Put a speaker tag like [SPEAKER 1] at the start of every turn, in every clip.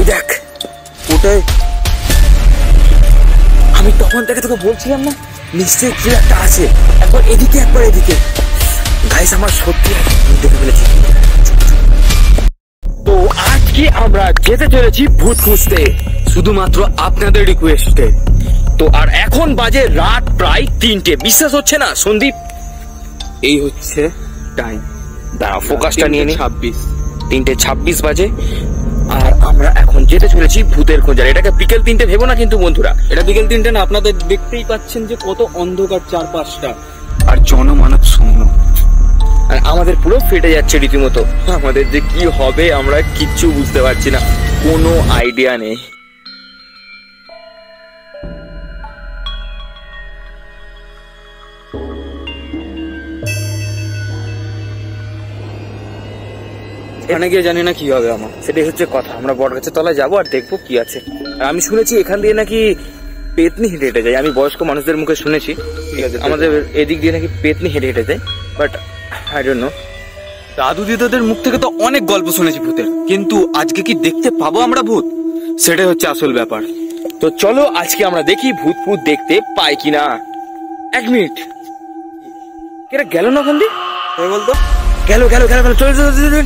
[SPEAKER 1] ওই দেখ ওটাই, আমি তখন থেকে তোকে বলছিলাম না নিশ্চয়ই কি একটা আছে, একবার এদিকে একবার এদিকে। গাইস আমার সত্যি দেখে ফেলেছি। তো আজকে আমরা যেতে চলেছি ভূত খুঁজতে, শুধুমাত্র আপনাদের রিকোয়েস্টে। তো আর এখন বাজে রাত প্রায় 3টে, বিশ্বাস হচ্ছে না সন্দীপ? এই হচ্ছে টাইম, দাঁড়া ফোকাসটা নিয়ে নি। 3:26 বাজে, আর আমরা এখন যেতে চলেছি ভূতের খোঁজার। এটাকে বিকেল 3টে ভেবো না কিন্তু বন্ধুরা,
[SPEAKER 2] এটা বিকেল 3টে না, আপনাদের দেখতেই পাচ্ছেন যে কত অন্ধকার চারপাশটা,
[SPEAKER 1] আর জনমানব শূন্য, আর আমাদের পুরো ফেটে যাচ্ছে রীতিমতো। আমাদের যে কি হবে আমরা কিচ্ছু বুঝতে পারছি না, কোনো আইডিয়া নেই।
[SPEAKER 2] এখানে গিয়ে জানি না কি হবে আমার,
[SPEAKER 1] সেটাই হচ্ছে কথা। আমরা বট গাছের তলায় যাবো আর দেখবো কি আছে। আর আমি শুনেছি এখান দিয়ে নাকি পেতনি হেঁটে হেঁটে যায়, আমি বয়স্ক মানুষদের মুখে শুনেছি আমাদের এদিক দিয়ে নাকি পেতনি হেঁটে হেঁটে যায়, বাট আই ডোন্ট নো।
[SPEAKER 2] দাদু দিদাদের মুখ থেকে তো অনেক গল্প শুনেছি ভূতের, কিন্তু আজকে কি দেখতে পাবো আমরা ভূত, সেটাই হচ্ছে আসল ব্যাপার।
[SPEAKER 1] তো চলো আজকে আমরা দেখি ভূত ভূত দেখতে পাই কিনা। 1 মিনিট, কেটা গেল না ওখান দিয়ে?
[SPEAKER 2] বলতো
[SPEAKER 1] গেল গেল গেল গেল, চলে চলে।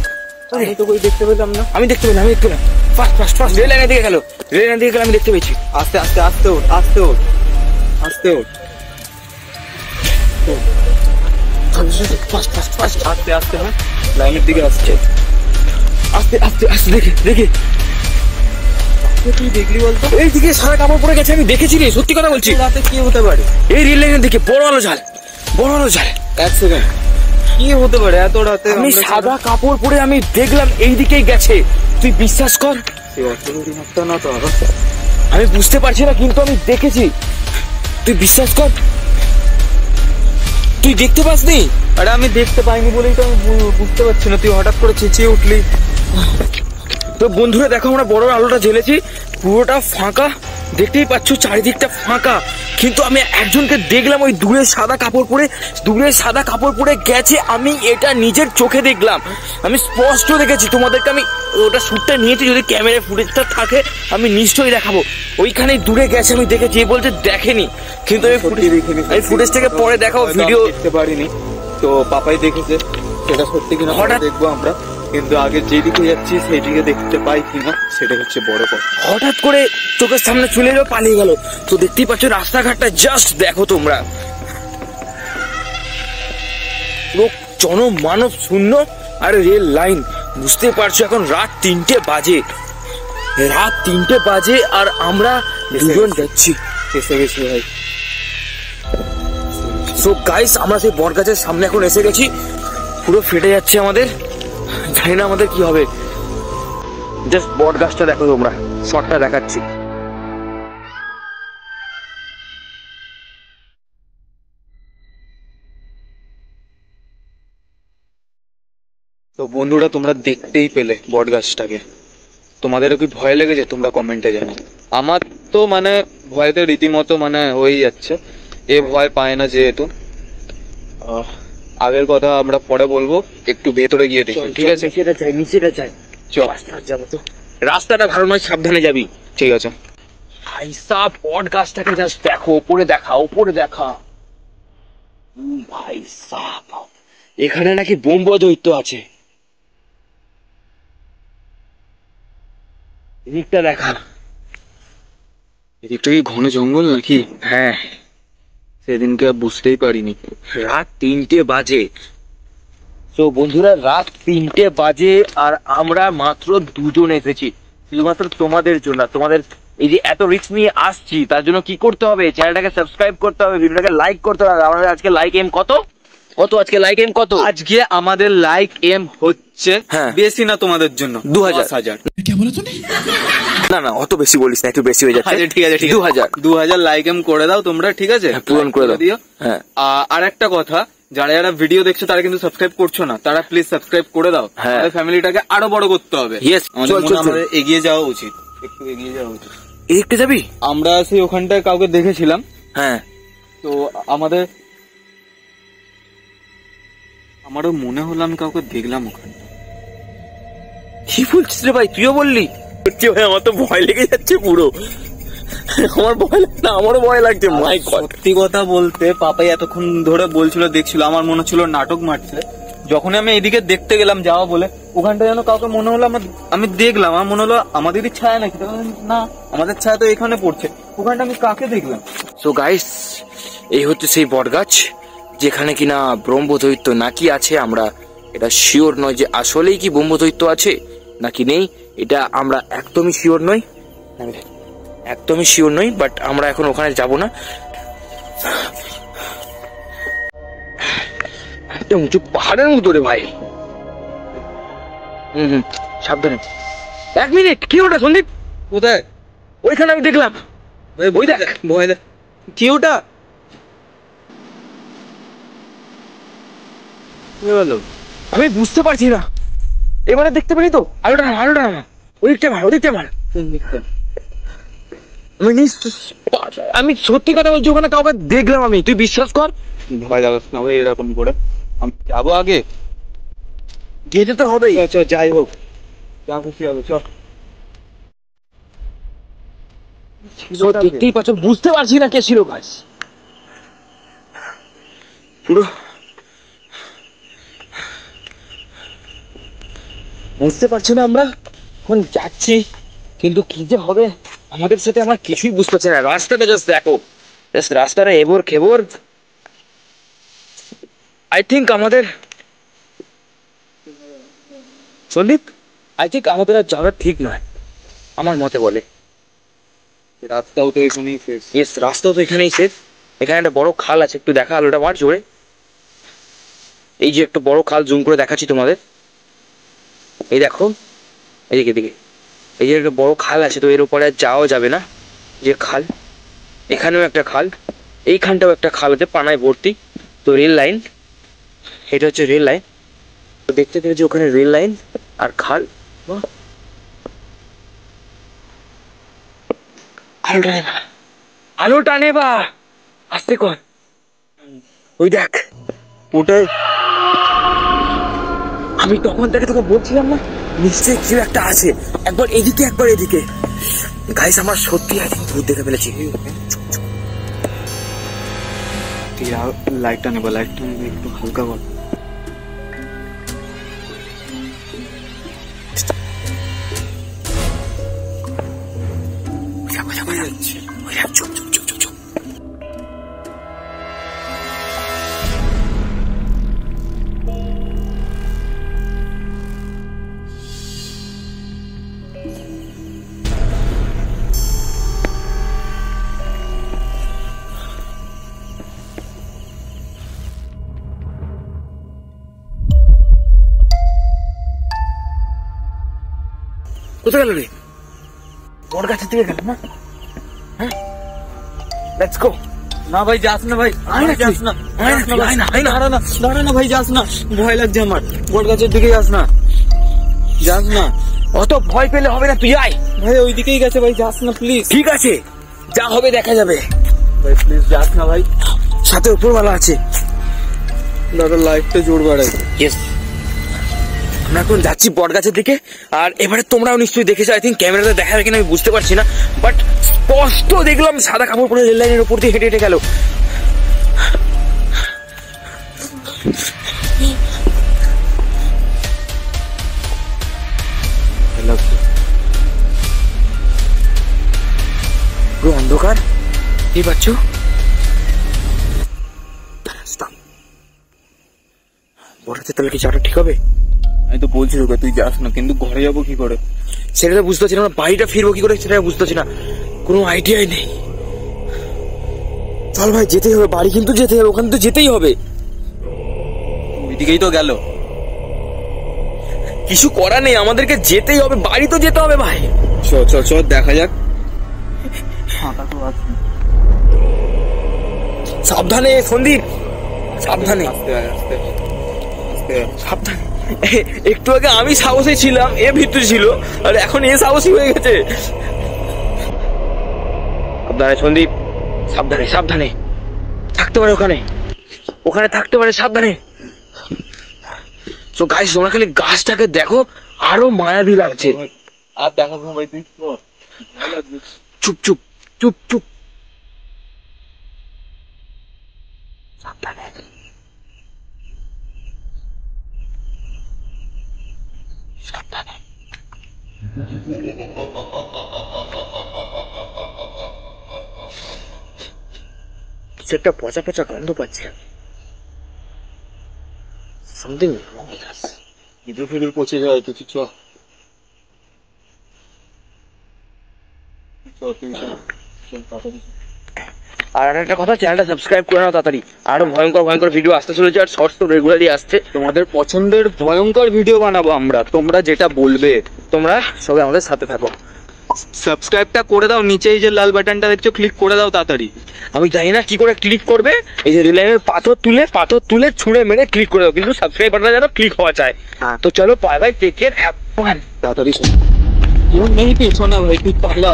[SPEAKER 2] আমি তো কই দেখতে পেলাম না।
[SPEAKER 1] আমি দেখতে পেলাম, আমি দেখতে পেলাম। ফাস্ট ফাস্ট ফাস্ট রেল লাইনের দিকে গেল, রেল লাইনের দিকে গেল, আমি দেখতে পেয়েছি।
[SPEAKER 2] আস্তে আস্তে আস্তে ওঠ, আস্তে ওঠ, আস্তে ওঠ,
[SPEAKER 1] ফাস্ট ফাস্ট ফাস্ট
[SPEAKER 2] আস্তে আস্তে। হ্যাঁ লাইনের দিকে আসছে,
[SPEAKER 1] আস্তে আস্তে আস্তে। দেখে দেখে
[SPEAKER 2] তুই দেখলি বলতো?
[SPEAKER 1] এইদিকে সারা কাপড় পরে গেছে, আমি দেখেছি রে, সত্যি কথা বলছি।
[SPEAKER 2] রাতে কি হতে পারে?
[SPEAKER 1] এই রেল লাইনের দিকে বড় আলো ঝাল, বড় আলো ঝাল।
[SPEAKER 2] 1 সেকেন্ড, কি হতে পারে এত রাতে?
[SPEAKER 1] আমি সাদা কাপড় পরে আমি দেখলাম এই দিকেই গেছে, তুই বিশ্বাস কর।
[SPEAKER 2] না তো
[SPEAKER 1] আমি বুঝতে পারছি না, কিন্তু আমি দেখেছি, তুই বিশ্বাস কর। তুই দেখতে পাসনি?
[SPEAKER 2] আরে আমি দেখতে পাইনি বলেই তো আমি বুঝতে পারছি না, তুই হঠাৎ করে চেঁচিয়ে উঠলি।
[SPEAKER 1] তো বন্ধুরা দেখো, আমরা বড় আলোটা জ্বেলেছি, পুরোটা ফাঁকা, দেখতেই পাচ্ছ চারিদিকটা ফাঁকা, কিন্তু আমি একজনকে দেখলাম ওই দূরে সাদা কাপড় পরে গেছে। আমি এটা নিজের চোখে দেখলাম, আমি স্পষ্ট দেখেছি। তোমাদেরকে আমি ওটা শ্যুটটা নিয়েছি, যদি ক্যামেরায় ফুটেজটা থাকে আমি নিশ্চয়ই দেখাবো। ওইখানে দূরে গেছে, আমি দেখেছি। বলছে দেখেনি, কিন্তু আমি ফুটেজ থেকে পরে দেখাবো, ভিডিও
[SPEAKER 2] দেখতে পারিনি। তো পাপাই দেখেছে, সেটা সত্যি কিনা হঠাৎ দেখবো আমরা, কিন্তু আগে যেদিকে যাচ্ছি সেইদিকে দেখতে পাই কিনা সেটা হচ্ছে বড় কথা।
[SPEAKER 1] হঠাৎ করে চোখের সামনে চলে এলো, পালিয়ে গেল। তো দেখতেই পাচ্ছ রাস্তাঘাটটা জাস্ট দেখো তোমরা, লোক জনমানব শূন্য, আর রেল লাইন। বুঝতে পারছো এখন রাত 3টে বাজে, আর আমরা দুজন যাচ্ছি।
[SPEAKER 2] এসে গেছি ভাই।
[SPEAKER 1] সো গাইস আমরা সেই বট গাছের সামনে এখন এসে গেছি, পুরো ফেটে যাচ্ছে আমাদের, জানি না আমাদের কি হবে। জাস্ট বট গাছটা দেখো তোমরা, শর্টটা দেখাচ্ছি।
[SPEAKER 2] তো বন্ধুরা তোমরা দেখতেই পেলে বট গাছটাকে, তোমাদেরও কি ভয় লেগেছে? তোমরা কমেন্টে জানাও। আমার তো মানে ভয়তে রীতিমতো মানে হয়ে যাচ্ছে, এ ভয় পায় না যেহেতু। আগের কথা আমরা পরে বলবো, একটু ভেতরে গিয়ে দেখি, ঠিক আছে?
[SPEAKER 1] সেটা চাই, নিচেটা চাই।
[SPEAKER 2] চল
[SPEAKER 1] যাবো তো, রাস্তাটা ভালো নয়, সাবধানে যাবি।
[SPEAKER 2] ঠিক আছে।
[SPEAKER 1] ভাই সাব বট গাছটাকে জাস্ট দেখো, উপরে দেখা। ভাই সাব, এখানে নাকি বোম্ব দৈত্য আছে। এদিকটা দেখা,
[SPEAKER 2] এদিকটা কি ঘন জঙ্গল নাকি?
[SPEAKER 1] হ্যাঁ,
[SPEAKER 2] সেদিনকে বুঝতেই পারিনি।
[SPEAKER 1] রাত 3টে বাজে। তো বন্ধুরা রাত 3টে বাজে, আর আমরা মাত্র 2জন এসেছি, শুধুমাত্র তোমাদের জন্য। তোমাদের এই যে এত রিস্ক নিয়ে আসছি, তার জন্য কি করতে হবে? চ্যানেলটাকে সাবস্ক্রাইব করতে হবে, ভিডিওটাকে লাইক করতে হবে। আমাদের আজকে লাইক এম কত? আজকে লাইক এম কত?
[SPEAKER 2] আজকে আমাদের লাইক এম হচ্ছে, বেশি না তোমাদের জন্য, 2000।
[SPEAKER 1] না অত বেশি বলিস না, একটু বেশি হয়ে যাচ্ছে।
[SPEAKER 2] ঠিক আছে 2000 লাইক এম করে দাও তোমরা, ঠিক আছে?
[SPEAKER 1] পূরণ করে দিও।
[SPEAKER 2] হ্যাঁ, আর একটা কথা, যারা যারা ভিডিও দেখছো তারা কিন্তু সাবস্ক্রাইব করছো না, তারা প্লিজ সাবস্ক্রাইব করে দাও। আমাদের ফ্যামিলিটাকে আরো বড় করতে হবে। আমাদের এগিয়ে যাওয়া উচিত, একটু এগিয়ে যাওয়া উচিত।
[SPEAKER 1] এদিকটা যাবি?
[SPEAKER 2] আমরা সেই ওখানটায় কাউকে দেখেছিলাম।
[SPEAKER 1] হ্যাঁ,
[SPEAKER 2] তো আমারও মনে হলো আমি কাউকে দেখলাম ওখানে।
[SPEAKER 1] কি বলছিস রে ভাই, তুইও বললি? সত্যি ভাই আমার তো ভয় লেগে যাচ্ছে পুরো, আমার ভয় লাগছে না, আমারও ভয় লাগছে। মাই গড,
[SPEAKER 2] সত্যি কথা বলতে পাপাই এতক্ষণ ধরে বলছিল, দেখছিল, আমার মনে হচ্ছিল নাটক মারছে। যখন আমি এদিকে দেখতে গেলাম যাওয়া বলে, ওখানটা যেন কাউকে মনে হলো, আমি দেখলাম, আমার মনে হলো আমাদেরই ছায়া নাকি, না আমাদের ছায়া তো এখানে পড়ছে, ওখানটা আমি কাকে দেখলাম।
[SPEAKER 1] সো গাইস, এই হচ্ছে সেই বটগাছ যেখানে কিনা ব্রহ্মদৈত্য নাকি আছে। আমরা এটা শিওর নয় যে আসলেই কি ব্রহ্মদৈত্য আছে নাকি নেই, এটা আমরা একদমই শিওর নই, একদমই শিওর নই। বাট আমরা এখন ওখানে যাব না। একটা উঁচু পাহাড়ের মতো রে ভাই। সাবধানে। 1 মিনিট, কি ওটা সন্দীপ?
[SPEAKER 2] কোথায়?
[SPEAKER 1] ওইখানে আমি দেখলাম, ওই দেখ,
[SPEAKER 2] ভয় দেখ। কি ওটা? কি হলো?
[SPEAKER 1] আমি বুঝতে পারছি না, এবারে দেখতে পারি তো। আলোটা নামা, আলোটা নামা, ওদিকটা মার, ওদিকটা মার। আমি সত্যি কথা বলছি, ওখানে কাউকে দেখলাম আমি, তুই বিশ্বাস কর।
[SPEAKER 2] ভয় লাগাস না ভাই এরকম করে, আমি যাবো আগে,
[SPEAKER 1] যেতে তো হবেই।
[SPEAKER 2] চল যাই হোক, যা খুশি হবে চল।
[SPEAKER 1] দেখতেই পাচ্ছ, বুঝতে পারছি না কে ছিল গাছ পুরো, বুঝতে পারছি না। আমরা এখন যাচ্ছি কিন্তু কি যে হবে আমাদের সাথে, আমার কিছুই বুঝতে পারছি না। রাস্তাটা জাস্ট দেখো, জাস্ট রাস্তাটা এবর খেবর। আই থিঙ্ক আমাদের, সন্দীপ, আই থিঙ্ক আমাদের আর যাওয়া ঠিক নয়, আমার মতে বলে।
[SPEAKER 2] রাস্তাও তো এখানেই শেষ।
[SPEAKER 1] ইয়েস, রাস্তাও তো এখানেই শেষ। এখানে একটা বড় খাল আছে, একটু দেখা, আলোটা মার জোরে। এই যে একটা বড় খাল, জুম করে দেখাচ্ছি তোমাদের, এই দেখো, এদিকে এদিকে এই যে একটা বড় খাল আছে, তো এর উপরে আর যাওয়া যাবে না। যে খাল, এখানেও একটা খাল, এইখানটাও একটা খাল আছে পানায় ভর্তি। তো রেল লাইন, এটা হচ্ছে রেল লাইন। তো দেখতে পেয়েছি ওখানে রেল লাইন আর খাল। আলোটা নেবা, আলোটা নেবা, আস্তে কর। ওই দেখ,
[SPEAKER 2] ওটাই
[SPEAKER 1] আমি তখন থেকে তোকে বলছিলাম না, নিশ্চয়ই কিছু একটা আছে। একবার এদিকে, একবার এদিকে। গাইস, আমার সত্যি আছে, ভূত দেখে ফেলেছি।
[SPEAKER 2] লাইটটা নেবো, লাইটটা নেবো, একটু হালকা কর।
[SPEAKER 1] চুপ চুপ চুপ চুপ চুপ। কোথায় গেল রে? বড় গাছের দিকে গেল না? হ্যাঁ, লেটস গো।
[SPEAKER 2] না ভাই যাস না ভাই, যাস না, দাঁড়া না, দাঁড়া না ভাই, যাস না, ভয় লাগছে আমার, বট গাছের দিকে যাস না, যাস না।
[SPEAKER 1] অত ভয় পেলে হবে না, তুই আয়।
[SPEAKER 2] ভাই ওইদিকেই গেছে ভাই, যাস না প্লিজ।
[SPEAKER 1] ঠিক আছে, যা হবে দেখা যাবে।
[SPEAKER 2] ভাই প্লিজ যাস না ভাই,
[SPEAKER 1] সাথে উপরওয়ালা আছে।
[SPEAKER 2] দাদা লাইটটা জোর বাড়াই।
[SPEAKER 1] ইয়েস, আমরা এখন যাচ্ছি বট গাছের দিকে। আর এবারে তোমরাও নিশ্চয়ই দেখেছো, আই থিঙ্ক ক্যামেরাতে দেখা যায় কিনা আমি বুঝতে পারছি না, বাট স্পষ্ট দেখলাম সাদা কাপড় পরে রেল লাইনের উপর দিয়ে হেঁটে হেঁটে গেল। পুরো অন্ধকার, কি পাচ্ছ? বটাতে তাহলে কি যাওয়াটা ঠিক হবে?
[SPEAKER 2] আমি তো বলছি তোকে তুই যাস না, কিন্তু ঘরে যাবো কি করে
[SPEAKER 1] সেটা তো বুঝতে পারছি না, বাড়িটা ফিরবো কি করে সেটা বুঝতে পারছি না, কোনো আইডিয়াই নেই। চল ভাই, যেতেই হবে, বাড়ি কিন্তু যেতে হবে, ওখানে তো যেতেই হবে।
[SPEAKER 2] ওইদিকেই তো গেল,
[SPEAKER 1] কিছু করার নেই, আমাদেরকে যেতেই হবে, বাড়ি তো যেতে হবে ভাই।
[SPEAKER 2] চ চ চ দেখা যাক। ফাঁকা তো আছে।
[SPEAKER 1] সাবধানে সন্দীপ, সাবধানে,
[SPEAKER 2] আস্তে আস্তে আস্তে
[SPEAKER 1] সাবধানে। একটু আগে আমি সাহসী ছিলাম, এ ভিতরে ছিল, আর এখন এ সাহসী হয়ে গেছে। সাবধানে সন্দীপ, সাবধানে, সাবধানে থাকতে পারে, ওখানে ওখানে থাকতে পারে, সাবধানে। তো গাইস, তোমরা খালি গাছটাকে দেখো, আরো মায়াবী লাগছে।
[SPEAKER 2] আর দেখাবো ভাই, তুই
[SPEAKER 1] চুপ চুপ চুপ চুপ। সাবধানে। সাবধানে। কিছু একটা পচা পচা গন্ধ পাচ্ছে। Something wrong with us.
[SPEAKER 2] ইঁদুর ফিদুর পচে যায় কিছু। চ
[SPEAKER 1] আর একটা কথা, চ্যানেলটা সাবস্ক্রাইব করে নাও তাড়াতাড়ি, আরো ভয়ঙ্কর ভয়ঙ্কর ভিডিও আসতে চলেছে, আর শর্টস তো রেগুলারই আসছে।
[SPEAKER 2] তোমাদের পছন্দের ভয়ঙ্কর ভিডিও বানাবো আমরা, তোমরা যেটা বলবে।
[SPEAKER 1] তোমরা সবাই আমাদের সাথে থাকো।
[SPEAKER 2] সাবস্ক্রাইবটা করে দাও, নিচেই যে লাল বাটনটা দেখছো ক্লিক করে দাও তাড়াতাড়ি।
[SPEAKER 1] আমি জানি না কি করে ক্লিক করবে, এই যে রিলায়েন্সের পাথর তুলে ছুঁড়ে মেরে ক্লিক করে দাও, কিন্তু সাবস্ক্রাইব বাটনটা যেন ক্লিক হওয়া চায়।
[SPEAKER 2] হ্যাঁ।
[SPEAKER 1] তো চলো, bye bye, take care, have fun.
[SPEAKER 2] তাড়াতাড়ি নেই পেছনা ভাই, তুই পালা।